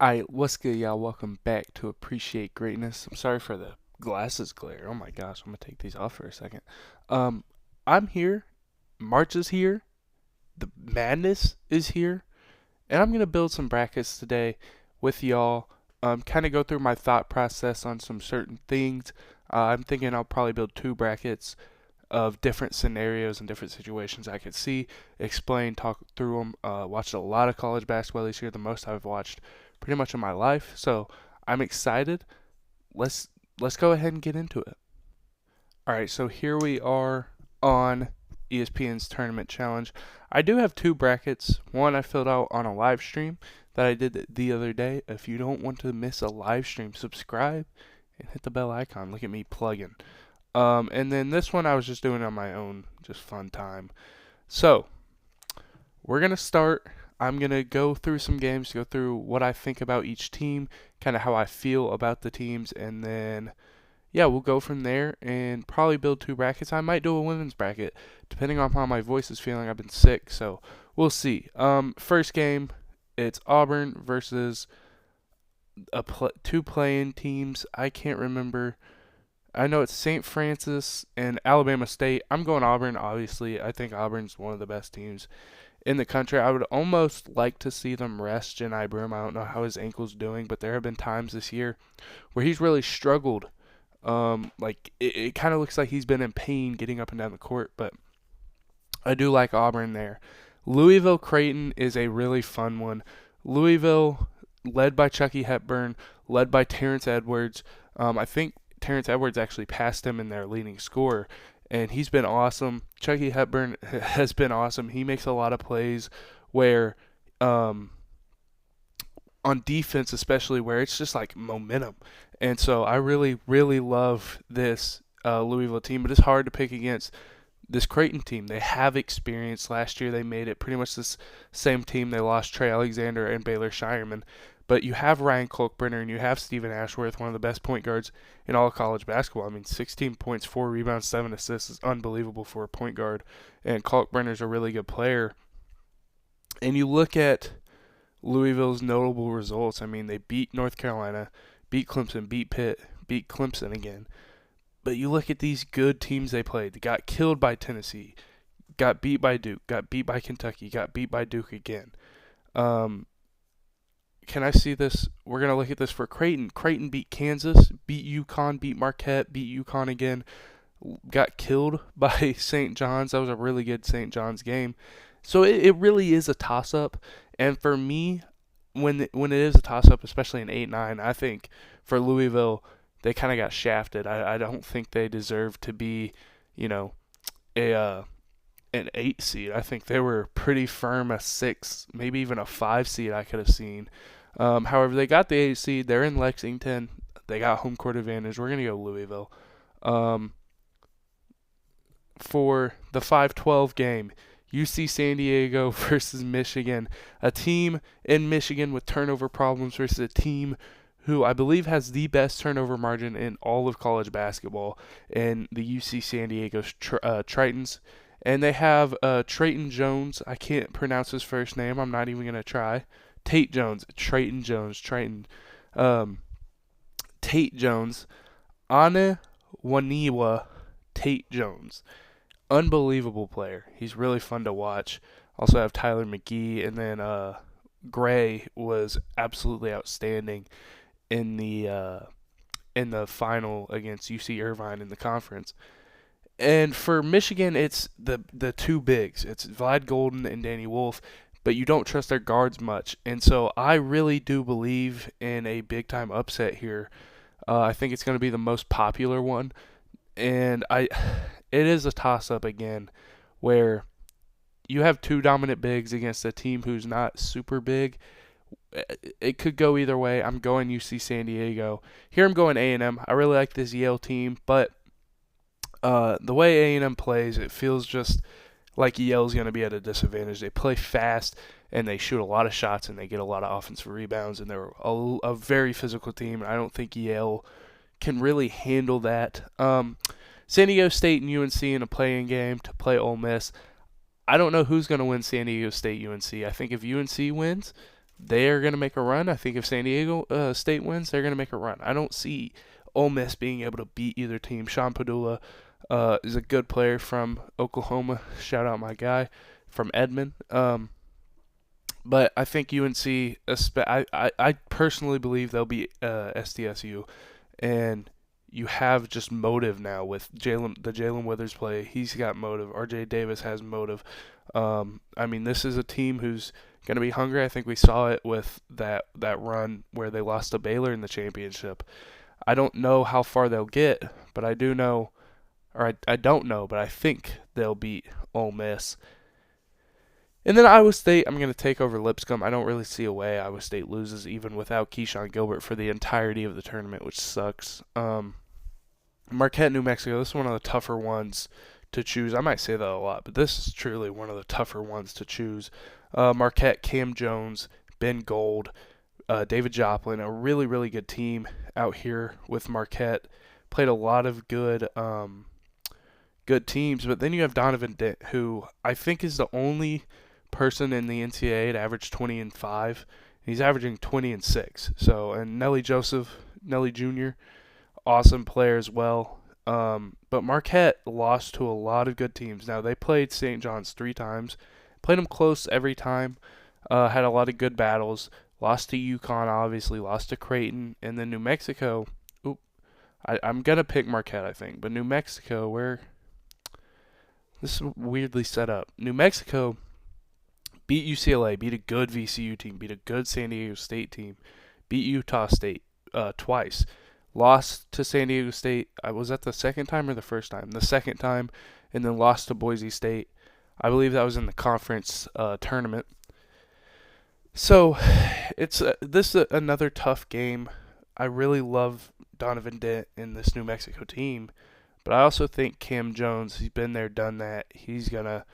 Alright, what's good, y'all? Welcome back to Appreciate Greatness. I'm sorry for the glasses glare. Oh my gosh, I'm gonna take these off for a second. Um, I'm here. March is here. The madness is here, and I'm gonna build some brackets today with y'all. Kind of go through my thought process on some certain things. I'm thinking I'll probably build two brackets of different scenarios and different situations I could see, explain, talk through them. Watched a lot of college basketball this year, the most I've watched pretty much in my life. So I'm excited. Let's let's go ahead and get into it. All right, so here we are on ESPN's tournament challenge. I do have two brackets. One I filled out on a live stream that I did the other day. If you don't want to miss a live stream, subscribe and hit the bell icon. Look at me plugging. And then this one I was just doing on my own, just fun time. So we're gonna start. I'm gonna go through some games, go through what I think about each team, kind of how I feel about the teams, and then yeah, we'll go from there and probably build two brackets. I might do a women's bracket, depending on how my voice is feeling. I've been sick, so we'll see. First game, it's Auburn versus two playing teams. I can't remember. I know it's St. Francis and Alabama State. I'm going Auburn, obviously. I think Auburn's one of the best teams in the country. I would almost like to see them rest Jeni Broome. I don't know how his ankle's doing, but there have been times this year where he's really struggled. It kind of looks like he's been in pain getting up and down the court, but I do like Auburn there. Louisville Creighton is a really fun one. Louisville, led by Chucky Hepburn, led by Terrence Edwards. I think Terrence Edwards actually passed him in their leading scorer, and he's been awesome. Chucky Hepburn has been awesome. He makes a lot of plays where, on defense especially, where it's just like momentum. And so I really, really love this Louisville team, but it's hard to pick against this Creighton team. They have experience. Last year they made it pretty much this same team. They lost Trey Alexander and Baylor Shireman. But you have Ryan Kalkbrenner and you have Stephen Ashworth, one of the best point guards in all of college basketball. I mean, 16 points, 4 rebounds, 7 assists is unbelievable for a point guard. And Kalkbrenner's a really good player. And you look at Louisville's notable results. I mean, they beat North Carolina, beat Clemson, beat Pitt, beat Clemson again. But you look at these good teams they played. They got killed by Tennessee, got beat by Duke, got beat by Kentucky, got beat by Duke again. Um, can I see this? We're going to look at this for Creighton. Creighton beat Kansas, beat UConn, beat Marquette, beat UConn again, got killed by St. John's. That was a really good St. John's game. So it really is a toss-up. And for me, when it is a toss-up, especially in 8-9, I think for Louisville, they kind of got shafted. I don't think they deserve to be, you know, a an 8 seed. I think they were pretty firm a 6, maybe even a 5 seed I could have seen. However, they got the 8 seed. They're in Lexington. They got home court advantage. We're going to go Louisville. For the 5-12 game, UC San Diego versus Michigan, a team in Michigan with turnover problems versus a team who I believe has the best turnover margin in all of college basketball, in the UC San Diego Tritons. And they have Trayton Jones. I can't pronounce his first name. I'm not even going to try. Tate Jones. Trayton Jones. Triton. Tate Jones. Anna Waniwa Tate Jones. Unbelievable player. He's really fun to watch. Also have Tyler McGee, and then Gray was absolutely outstanding in the final against UC Irvine in the conference. And for Michigan, it's the two bigs. It's Vlad Golden and Danny Wolf, but you don't trust their guards much. And so I really do believe in a big time upset here. I think it's going to be the most popular one, and it is a toss up again, where you have two dominant bigs against a team who's not super big. It could go either way. I'm going UC San Diego. Here I'm going A&M. I really like this Yale team, but the way A&M plays, it feels just like Yale's going to be at a disadvantage. They play fast, and they shoot a lot of shots, and they get a lot of offensive rebounds, and they're a very physical team, and I don't think Yale can really handle that. San Diego State and UNC in a playing game to play Ole Miss. I don't know who's going to win San Diego State UNC. I think if UNC wins, they are going to make a run. I think if San Diego State wins, they're going to make a run. I don't see Ole Miss being able to beat either team. Sean Padula is a good player from Oklahoma. Shout out my guy from Edmond. But I think UNC, I personally believe they'll be SDSU, and you have just motive now with Jalen Withers play. He's got motive. RJ Davis has motive. I mean, this is a team who's going to be hungry. I think we saw it with that run where they lost to Baylor in the championship. I don't know how far they'll get, but I do know, or I don't know, but I think they'll beat Ole Miss. And then Iowa State, I'm going to take over Lipscomb. I don't really see a way Iowa State loses even without Keyshawn Gilbert for the entirety of the tournament, which sucks. Marquette, New Mexico, this is one of the tougher ones to choose. I might say that a lot, but this is truly one of the tougher ones to choose. Marquette, Cam Jones, Ben Gold, David Joplin, a really, really good team out here with Marquette. Played a lot of good teams, but then you have Donovan Dent, who I think is the only person in the NCAA to average 20-5. He's averaging 20-6. So, and Nelly Jr., awesome player as well. But Marquette lost to a lot of good teams. Now, they played St. John's 3 times. Played them close every time. Had a lot of good battles. Lost to UConn, obviously. Lost to Creighton. And then New Mexico. I'm going to pick Marquette, I think. But New Mexico, this is weirdly set up. New Mexico beat UCLA, beat a good VCU team, beat a good San Diego State team, beat Utah State twice. Lost to San Diego State. Was that the second time or the first time? The second time, and then lost to Boise State. I believe that was in the conference tournament. So, this is another tough game. I really love Donovan Dent in this New Mexico team, but I also think Cam Jones, he's been there, done that. He's going to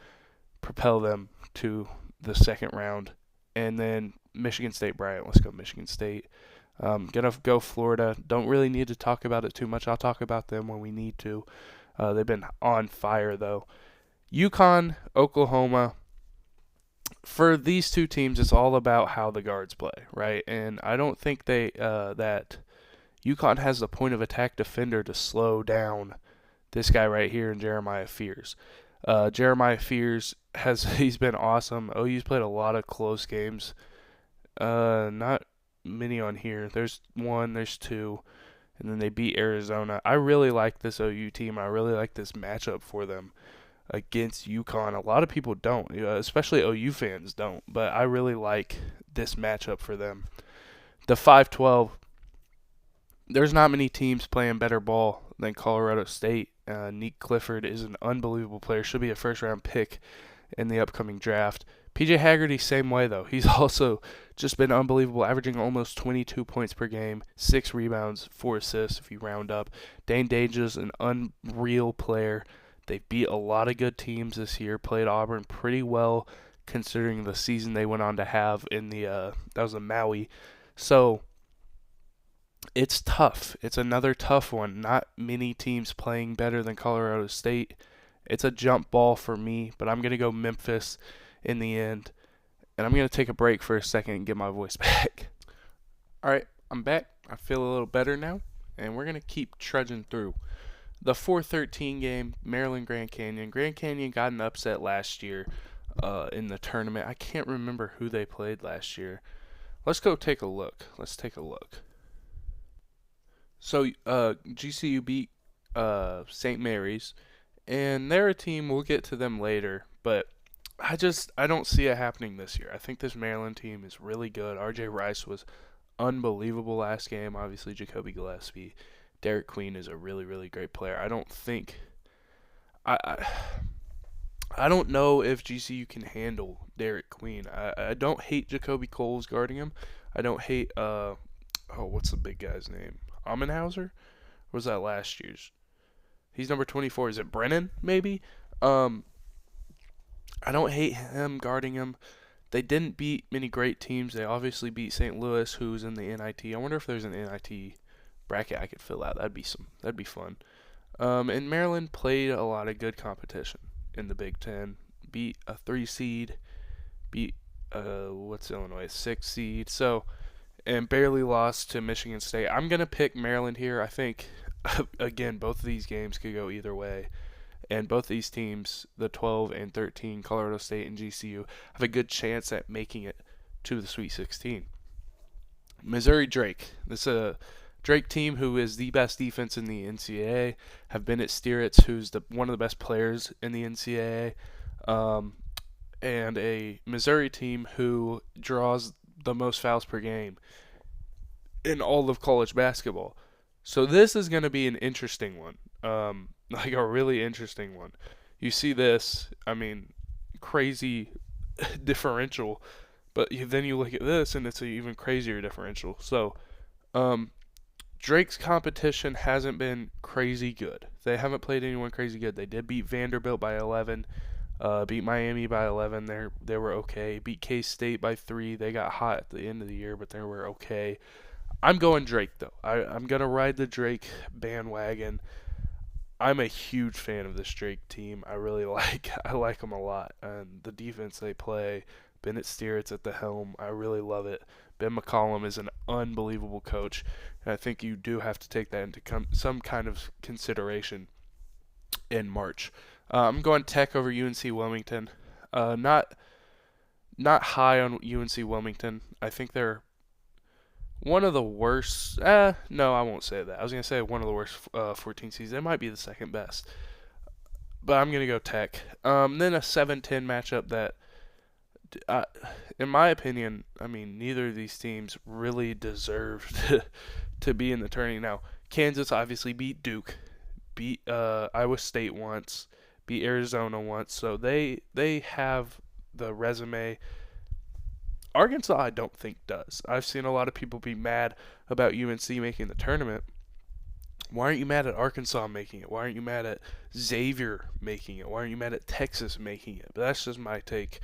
propel them to the second round. And then Michigan State Bryant. Let's go Michigan State. Gonna go Florida. Don't really need to talk about it too much. I'll talk about them when we need to. They've been on fire, though. UConn, Oklahoma. For these two teams, it's all about how the guards play, right? And I don't think that UConn has the point of attack defender to slow down this guy right here in Jeremiah Fears. Jeremiah Fears he's been awesome. OU's played a lot of close games. Not many on here. There's 1, there's 2, and then they beat Arizona. I really like this OU team. I really like this matchup for them against UConn. A lot of people don't, especially OU fans don't, but I really like this matchup for them. The 5-12, there's not many teams playing better ball than Colorado State. Nick Clifford is an unbelievable player. Should be a first-round pick in the upcoming draft. PJ Haggerty, same way, though. He's also just been unbelievable, averaging almost 22 points per game, 6 rebounds, 4 assists if you round up. Dane Dages, an unreal player. They beat a lot of good teams this year, played Auburn pretty well considering the season they went on to have in that was a Maui. So it's tough. It's another tough one. Not many teams playing better than Colorado State. It's a jump ball for me, but I'm going to go Memphis in the end. And I'm going to take a break for a second and get my voice back. All right, I'm back. I feel a little better now, and we're going to keep trudging through. The 4-13 game, Maryland Grand Canyon. Grand Canyon got an upset last year in the tournament. I can't remember who they played last year. Let's go take a look. Let's take a look. So GCU beat St. Mary's, and they're a team, we'll get to them later, but I don't see it happening this year. I think this Maryland team is really good. RJ Rice was unbelievable last game. Obviously, Jacoby Gillespie. Derek Queen is a really, really great player. I don't think I don't know if GCU can handle Derek Queen. I don't hate Jacoby Coles guarding him. I don't hate what's the big guy's name? Amenhauser? Or was that last year's? He's number 24. Is it Brennan, maybe? I don't hate him guarding him. They didn't beat many great teams. They obviously beat St. Louis, who's in the NIT. I wonder if there's an NIT bracket I could fill out. That'd be fun. And Maryland played a lot of good competition in the Big Ten. Beat a 3 seed. Beat what's Illinois? 6 seed. So, and barely lost to Michigan State. I'm going to pick Maryland here. I think, again, both of these games could go either way. And both these teams, the 12 and 13, Colorado State and GCU, have a good chance at making it to the Sweet 16. Missouri Drake. This is a Drake team who is the best defense in the NCAA. Have Bennett Stieritz, who's one of the best players in the NCAA. And a Missouri team who draws the most fouls per game in all of college basketball. So this is going to be an interesting one, like a really interesting one. You see this, I mean, crazy differential, but then you look at this and it's an even crazier differential. So Drake's competition hasn't been crazy good. They haven't played anyone crazy good. They did beat Vanderbilt by 11. Beat Miami by 11. They were okay. Beat K-State by 3. They got hot at the end of the year, but they were okay. I'm going Drake though. I'm gonna ride the Drake bandwagon. I'm a huge fan of this Drake team. I like them a lot, and the defense they play. Bennett Stieritz at the helm. I really love it. Ben McCollum is an unbelievable coach, and I think you do have to take that into some kind of consideration in March. I'm going Tech over UNC Wilmington. Not high on UNC Wilmington. I think they're one of the worst. No, I won't say that. I was gonna say one of the worst 14 seeds. They might be the second best, but I'm gonna go Tech. Then a 7-10 matchup that, in my opinion, I mean neither of these teams really deserve to be in the tourney. Now, Kansas obviously beat Duke, beat Iowa State once, beat Arizona once, so they have the resume. Arkansas, I don't think does. I've seen a lot of people be mad about UNC making the tournament. Why aren't you mad at Arkansas making it? Why aren't you mad at Xavier making it? Why aren't you mad at Texas making it? But that's just my take.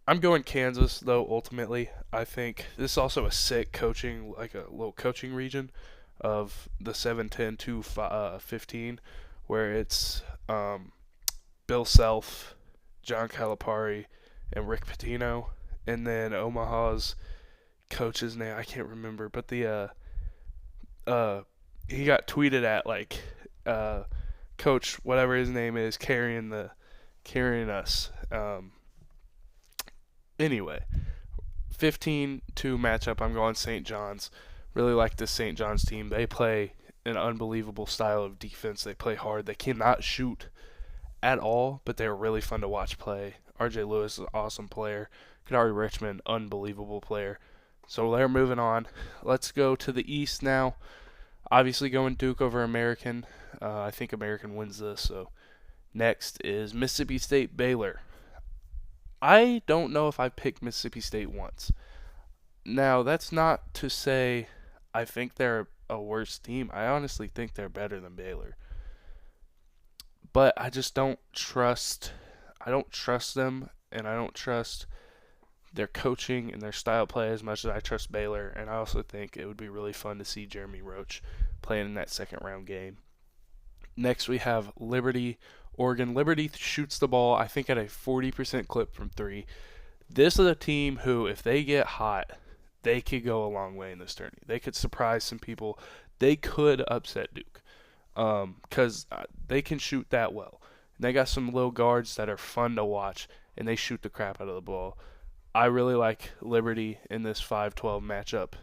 I'm going Kansas, though, ultimately. I think this is also a sick coaching, like a little coaching region of the 7-10 to 15, where it's Bill Self, John Calipari, and Rick Pitino. And then Omaha's coach's name, I can't remember, but he got tweeted at like coach whatever his name is carrying us. Anyway, 15-2 matchup. I'm going St. John's. Really like this St. John's team. They play an unbelievable style of defense. They play hard. They cannot shoot at all, but they're really fun to watch play. RJ Lewis is an awesome player. Kadari Richmond, unbelievable player. So they're moving on. Let's go to the East now. Obviously going Duke over American. I think American wins this. So next is Mississippi State Baylor. I don't know if I've picked Mississippi State once. Now, that's not to say I think they're a worse team. I honestly think they're better than Baylor. But I just don't trust them, and I don't trust their coaching and their style of play as much as I trust Baylor. And I also think it would be really fun to see Jeremy Roach playing in that second round game. Next we have Liberty, Oregon. Liberty shoots the ball, I think, at a 40% clip from 3. This is a team who, if they get hot, they could go a long way in this tourney. They could surprise some people. They could upset Duke because they can shoot that well. And they got some little guards that are fun to watch, and they shoot the crap out of the ball. I really like Liberty in this 5-12 matchup.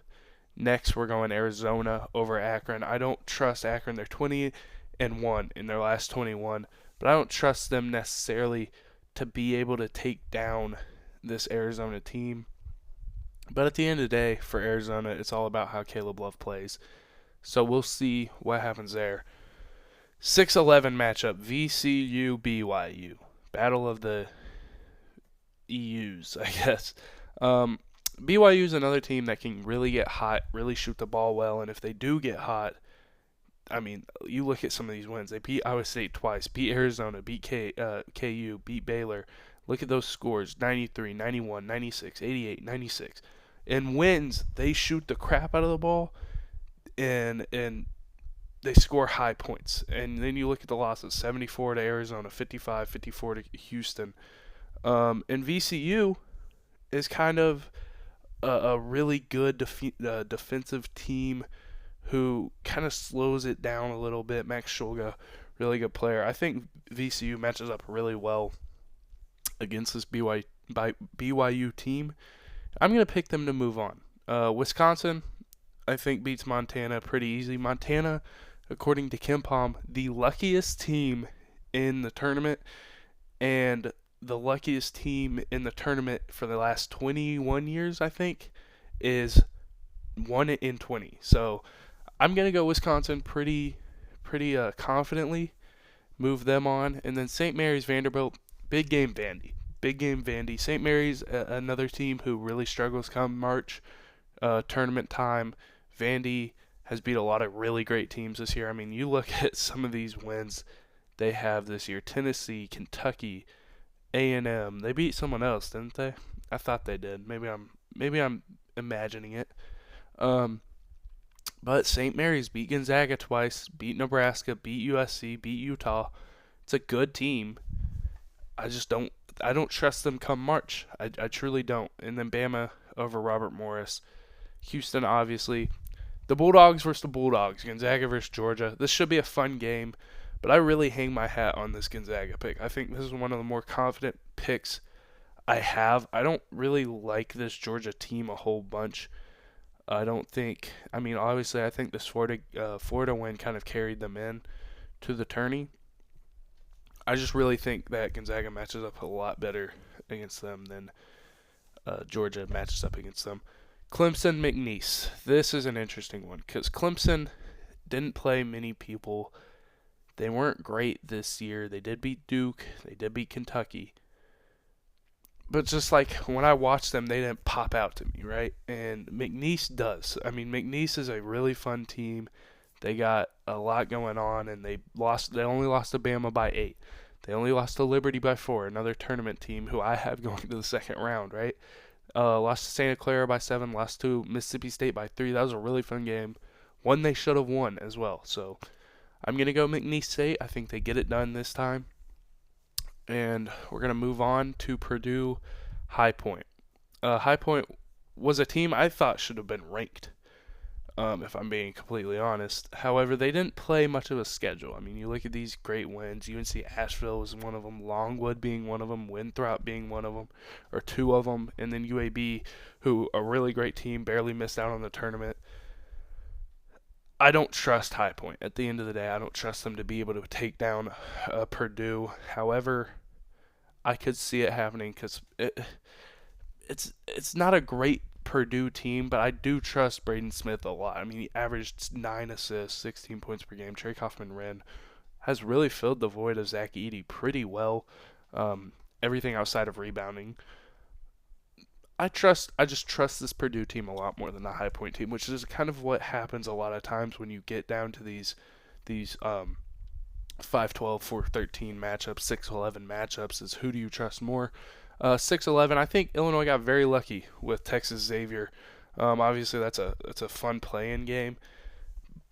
Next, we're going Arizona over Akron. I don't trust Akron. They're 20-1 in their last 21, but I don't trust them necessarily to be able to take down this Arizona team. But at the end of the day, for Arizona, it's all about how Caleb Love plays. So we'll see what happens there. 6-11 matchup, VCU BYU. Battle of the EUs, I guess. BYU is another team that can really get hot, really shoot the ball well, and if they do get hot, I mean, you look at some of these wins. They beat Iowa State twice, beat Arizona, beat KU, beat Baylor. Look at those scores, 93, 91, 96, 88, 96. In wins, they shoot the crap out of the ball, and they score high points. And then you look at the losses, 74 to Arizona, 55, 54 to Houston. And VCU, is kind of a really good defensive team who kind of slows it down a little bit. Max Shulga, really good player. I think VCU matches up really well against this BYU team. I'm going to pick them to move on. Wisconsin, I think, beats Montana pretty easy. Montana, according to KenPom, the luckiest team in the tournament and the luckiest team in the tournament for the last 21 years, I think, is 1 in 20. So I'm going to go Wisconsin pretty confidently, move them on. And then St. Mary's, Vanderbilt, big game Vandy. Big game Vandy. St. Mary's, another team who really struggles come March tournament time. Vandy has beat a lot of really great teams this year. I mean, you look at some of these wins they have this year. Tennessee, Kentucky, A&M. They beat someone else, didn't they? I thought they did. Maybe I'm imagining it. But St. Mary's beat Gonzaga twice, beat Nebraska, beat USC, beat Utah. It's a good team. I don't trust them come March. I truly don't. And then Bama over Robert Morris. Houston, obviously. The Bulldogs versus the Bulldogs. Gonzaga versus Georgia. This should be a fun game, but I really hang my hat on this Gonzaga pick. I think this is one of the more confident picks I have. I don't really like this Georgia team a whole bunch. Obviously, I think this Florida win kind of carried them in to the tourney. I just really think that Gonzaga matches up a lot better against them than Georgia matches up against them. Clemson, McNeese. This is an interesting one because Clemson didn't play many people. They weren't great this year. They did beat Duke. They did beat Kentucky. But just like when I watched them, they didn't pop out to me, right? And McNeese does. I mean, McNeese is a really fun team. They got a lot going on, and they only lost to Bama by 8. They only lost to Liberty by 4, another tournament team who I have going to the second round, right? Lost to Santa Clara by 7, lost to Mississippi State by 3. That was a really fun game. One they should have won as well. So I'm going to go McNeese State. I think they get it done this time. And we're going to move on to Purdue High Point. High Point was a team I thought should have been ranked, if I'm being completely honest. However, they didn't play much of a schedule. I mean, you look at these great wins. UNC Asheville was one of them, Longwood being one of them, Winthrop being one of them, or two of them, and then UAB, who a really great team, barely missed out on the tournament. I don't trust High Point. At the end of the day, I don't trust them to be able to take down Purdue. However, I could see it happening because it's not a great Purdue team, but I do trust Braden Smith a lot. I mean, he averaged 9 assists, 16 points per game. Trey Kaufman-Renn has really filled the void of Zach Edey pretty well. Everything outside of rebounding. I just trust this Purdue team a lot more than the High Point team, which is kind of what happens a lot of times when you get down to these 5-12, 4-13 matchups, 6-11 matchups. Is who do you trust more? 6-11. I think Illinois got very lucky with Texas Xavier. Obviously, that's a fun play-in game,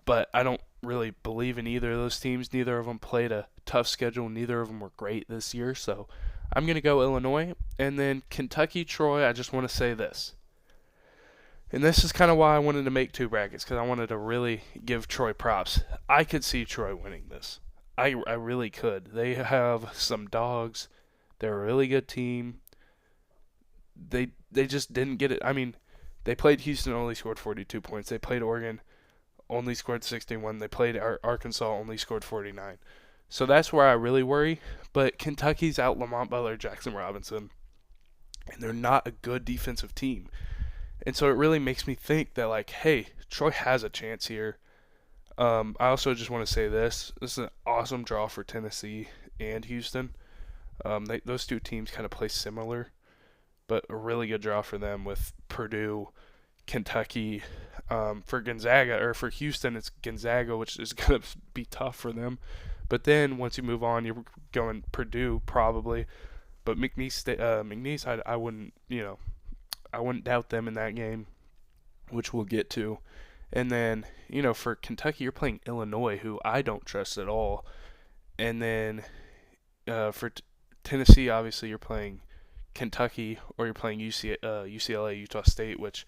but I don't really believe in either of those teams. Neither of them played a tough schedule. Neither of them were great this year, so I'm going to go Illinois. And then Kentucky, Troy, I just want to say this. And this is kind of why I wanted to make two brackets, because I wanted to really give Troy props. I could see Troy winning this. I really could. They have some dogs. They're a really good team. They just didn't get it. I mean, they played Houston, only scored 42 points. They played Oregon, only scored 61. They played Arkansas, only scored 49. So that's where I really worry. But Kentucky's out Lamont Butler, Jackson Robinson, and they're not a good defensive team. And so it really makes me think that, like, hey, Troy has a chance here. I also just want to say this. This is an awesome draw for Tennessee and Houston. Those two teams kind of play similar, but a really good draw for them with Purdue, Kentucky. For Gonzaga, or for Houston, it's Gonzaga, which is going to be tough for them. But then once you move on, you're going Purdue probably. But McNeese, I wouldn't, I wouldn't doubt them in that game, which we'll get to. And then, for Kentucky, you're playing Illinois, who I don't trust at all. And then for Tennessee, obviously, you're playing Kentucky, or you're playing UCLA, Utah State, which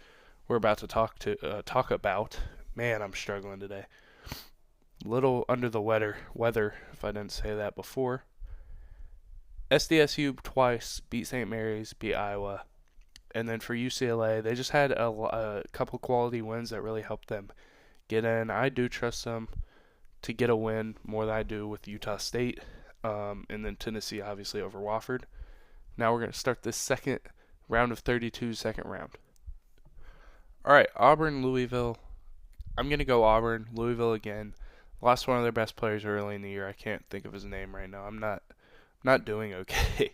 we're about to talk about. Man, I'm struggling today. Little under the weather, if I didn't say that before. SDSU twice beat St. Mary's, beat Iowa, and then for UCLA, they just had a couple quality wins that really helped them get in. I do trust them to get a win more than I do with Utah State, and then Tennessee obviously over Wofford. Now we're going to start this second round of 32, second round. All right, Auburn, Louisville. I'm going to go Auburn, Louisville again. Lost one of their best players early in the year. I can't think of his name right now. I'm not doing okay.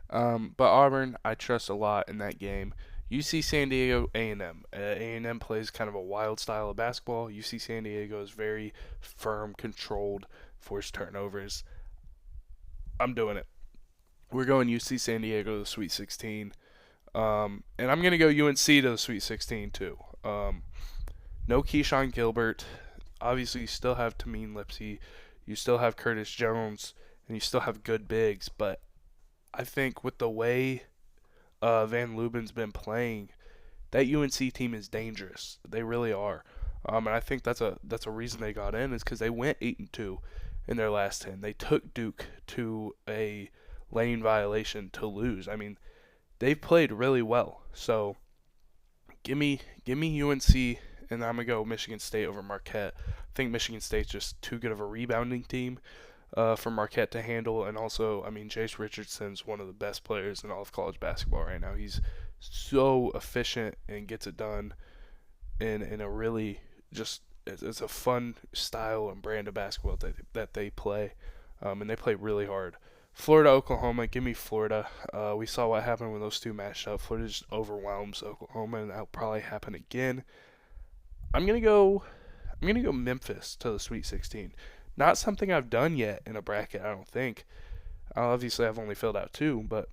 But Auburn, I trust a lot in that game. UC San Diego, A&M. A&M plays kind of a wild style of basketball. UC San Diego is very firm, controlled, forced turnovers. I'm doing it. We're going UC San Diego to the Sweet 16. And I'm going to go UNC to the Sweet 16 too. No Keyshawn Gilbert. Obviously, you still have Tameen Lipsey. You still have Curtis Jones. And you still have good bigs. But I think with the way Van Leuven's been playing, that UNC team is dangerous. They really are. And I think that's a reason they got in is because they went 8-2 in their last 10. They took Duke to a lane violation to lose. I mean, they've played really well. So give me UNC, and I'm gonna go Michigan State over Marquette. I think Michigan State's just too good of a rebounding team for Marquette to handle, and also, I mean, Jace Richardson's one of the best players in all of college basketball right now. He's so efficient and gets it done in a really just it's a fun style and brand of basketball that they play, and they play really hard. Florida, Oklahoma, give me Florida. We saw what happened when those two matched up. Florida just overwhelms Oklahoma, and that'll probably happen again. I'm gonna go Memphis to the Sweet 16. Not something I've done yet in a bracket, I don't think. Obviously, I've only filled out 2, but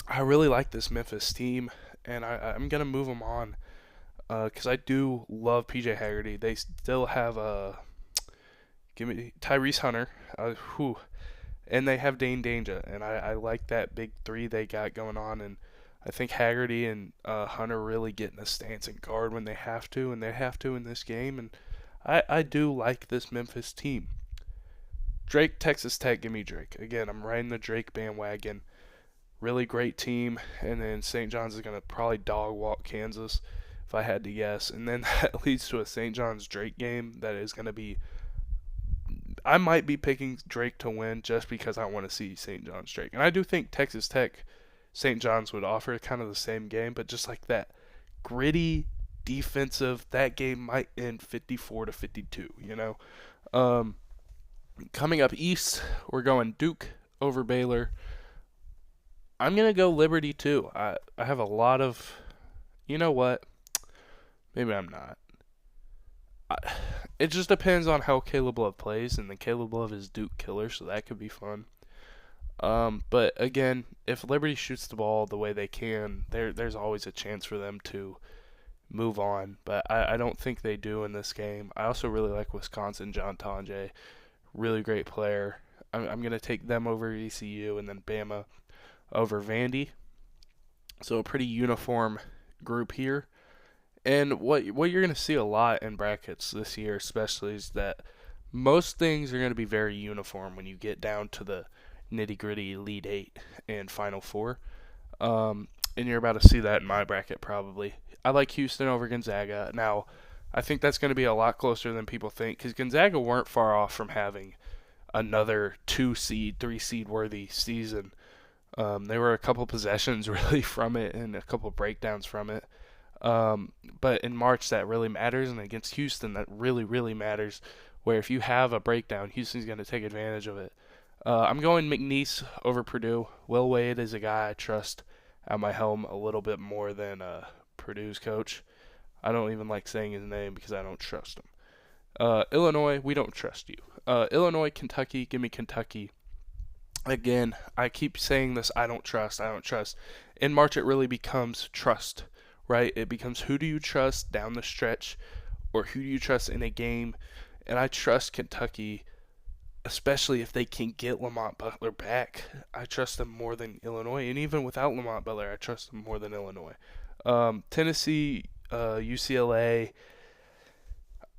I really like this Memphis team, and I'm gonna move them on because I do love PJ Haggerty. They still have give me Tyrese Hunter. And they have Dane Danger, and I like that big 3 they got going on, and I think Haggerty and Hunter really get in the stance and guard when they have to, and they have to in this game, and I do like this Memphis team. Drake, Texas Tech, give me Drake. Again, I'm riding the Drake bandwagon. Really great team, and then St. John's is going to probably dog walk Kansas, if I had to guess, and then that leads to a St. John's Drake game that is going to be I might be picking Drake to win just because I want to see St. John's Drake. And I do think Texas Tech, St. John's would offer kind of the same game, but just like that gritty, defensive, that game might end 54-52, you know? Coming up east, we're going Duke over Baylor. I'm going to go Liberty too. I have a lot of, you know what? Maybe I'm not. It just depends on how Caleb Love plays, and then Caleb Love is Duke killer, so that could be fun. But again, if Liberty shoots the ball the way they can, there's always a chance for them to move on. But I don't think they do in this game. I also really like Wisconsin, John Tonje, really great player. I'm going to take them over ECU, and then Bama over Vandy. So a pretty uniform group here. And what you're going to see a lot in brackets this year especially is that most things are going to be very uniform when you get down to the nitty-gritty Elite 8 and Final 4. And you're about to see that in my bracket probably. I like Houston over Gonzaga. Now, I think that's going to be a lot closer than people think because Gonzaga weren't far off from having another 2-seed, 3-seed worthy season. They were a couple possessions really from it and a couple breakdowns from it. But in March that really matters, and against Houston that really, really matters, where if you have a breakdown, Houston's going to take advantage of it. I'm going McNeese over Purdue. Will Wade is a guy I trust at my helm a little bit more than Purdue's coach. I don't even like saying his name because I don't trust him. Illinois, we don't trust you. Illinois, Kentucky, give me Kentucky. Again, I keep saying this, I don't trust. In March it really becomes trust. Right? It becomes who do you trust down the stretch or who do you trust in a game? And I trust Kentucky especially if they can get Lamont Butler back. I trust them more than Illinois, and even without Lamont Butler, I trust them more than Illinois. Tennessee, UCLA.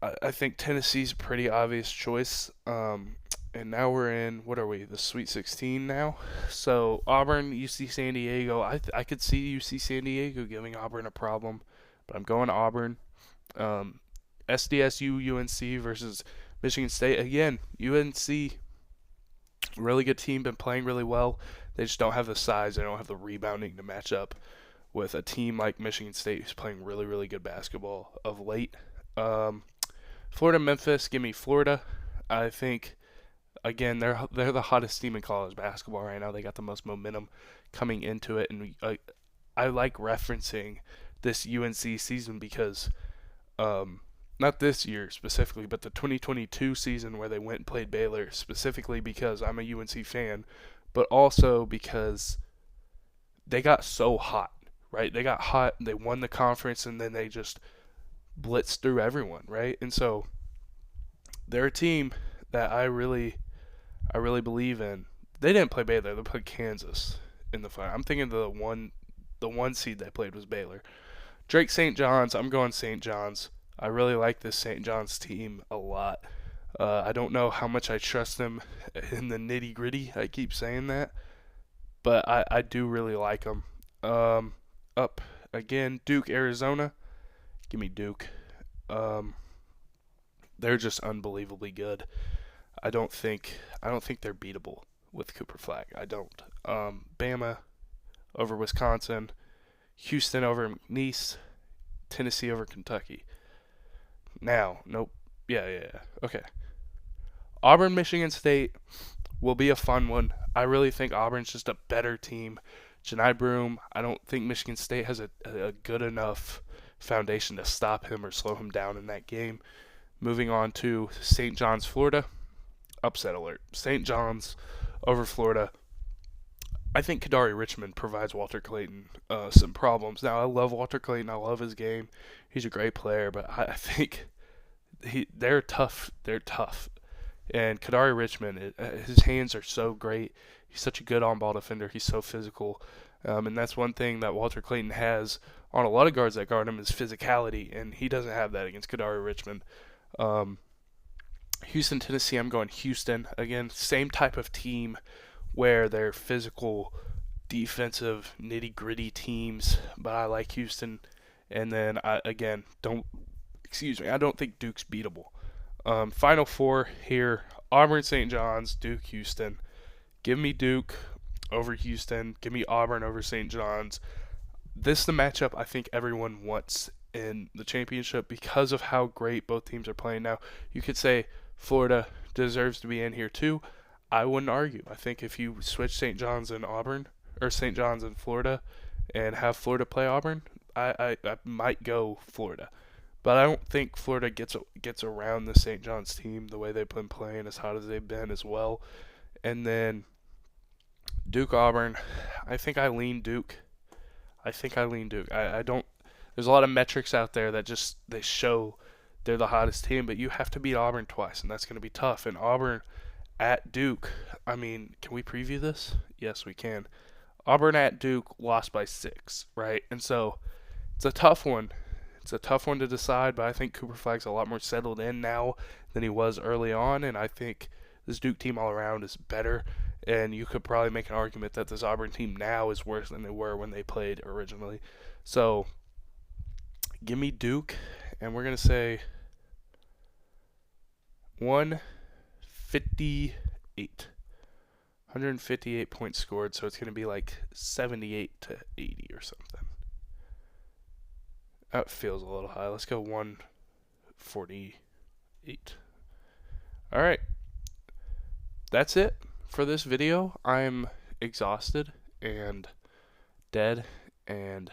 I think Tennessee's a pretty obvious choice. And now we're in, what are we, the Sweet 16 now? So Auburn, UC San Diego. I could see UC San Diego giving Auburn a problem, but I'm going Auburn. SDSU, UNC versus Michigan State. Again, UNC, really good team, been playing really well. They just don't have the size, they don't have the rebounding to match up with a team like Michigan State who's playing really, really good basketball of late. Florida, Memphis, give me Florida. I think, again, they're the hottest team in college basketball right now. They got the most momentum coming into it, and I like referencing this UNC season because, not this year specifically, but the 2022 season where they went and played Baylor, specifically because I'm a UNC fan, but also because they got so hot, right? They got hot, they won the conference, and then they just blitzed through everyone, right? And so they're a team that I really believe in. They didn't play Baylor; they played Kansas in the final. I'm thinking the one seed they played was Baylor. Drake St. John's. I'm going St. John's. I really like this St. John's team a lot. I don't know how much I trust them in the nitty gritty. I keep saying that, but I do really like them. Up again, Duke, Arizona. Give me Duke. They're just unbelievably good. I don't think they're beatable with Cooper Flag. I don't. Bama over Wisconsin, Houston over McNeese, Tennessee over Kentucky. Now, nope. Yeah. Okay. Auburn, Michigan State will be a fun one. I really think Auburn's just a better team. Janai Broome, I don't think Michigan State has a good enough foundation to stop him or slow him down in that game. Moving on to St. John's, Florida. Upset alert. St. John's over Florida. I think Kadari Richmond provides Walter Clayton some problems. Now, I love Walter Clayton. I love his game. He's a great player, but I think they're tough. They're tough. And Kadari Richmond, his hands are so great. He's such a good on-ball defender. He's so physical. And that's one thing that Walter Clayton has on a lot of guards that guard him is physicality, and he doesn't have that against Kadari Richmond. Houston, Tennessee, I'm going Houston. Again, same type of team where they're physical, defensive, nitty-gritty teams, but I like Houston. And then, I don't think Duke's beatable. Final four here, Auburn, St. John's, Duke, Houston. Give me Duke over Houston. Give me Auburn over St. John's. This is the matchup I think everyone wants in the championship because of how great both teams are playing now. You could say Florida deserves to be in here too. I wouldn't argue. I think if you switch St. John's and Auburn, or St. John's and Florida, and have Florida play Auburn, I might go Florida. But I don't think Florida gets around the St. John's team the way they've been playing, as hot as they've been as well. And then Duke, Auburn. I think I lean Duke. I don't. There's a lot of metrics out there that just they show they're the hottest team, but you have to beat Auburn twice, and that's going to be tough. And Auburn at Duke. I mean, can we preview this? Yes, we can. Auburn at Duke lost by 6, right? And so it's a tough one. It's a tough one to decide, but I think Cooper Flag's a lot more settled in now than he was early on, and I think this Duke team all around is better, and you could probably make an argument that this Auburn team now is worse than they were when they played originally. So give me Duke, and we're going to say 158. 158 points scored, so it's going to be like 78 to 80 or something. That feels a little high. Let's go 148. All right. That's it for this video. I'm exhausted and dead and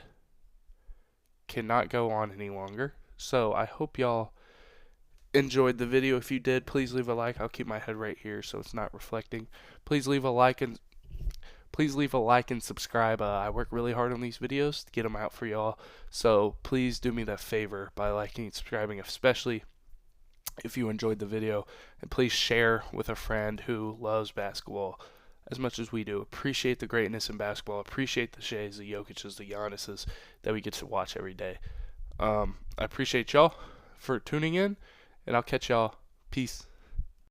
cannot go on any longer. So I hope y'all enjoyed the video. If you did, please leave a like. I'll keep my head right here so it's not reflecting. Please leave a like and subscribe. I work really hard on these videos to get them out for y'all. So please do me that favor by liking and subscribing, especially if you enjoyed the video, and please share with a friend who loves basketball as much as we do. Appreciate the greatness in basketball. Appreciate the Shays, the Jokic's, the Giannis's that we get to watch every day. I appreciate y'all for tuning in, and I'll catch y'all. Peace.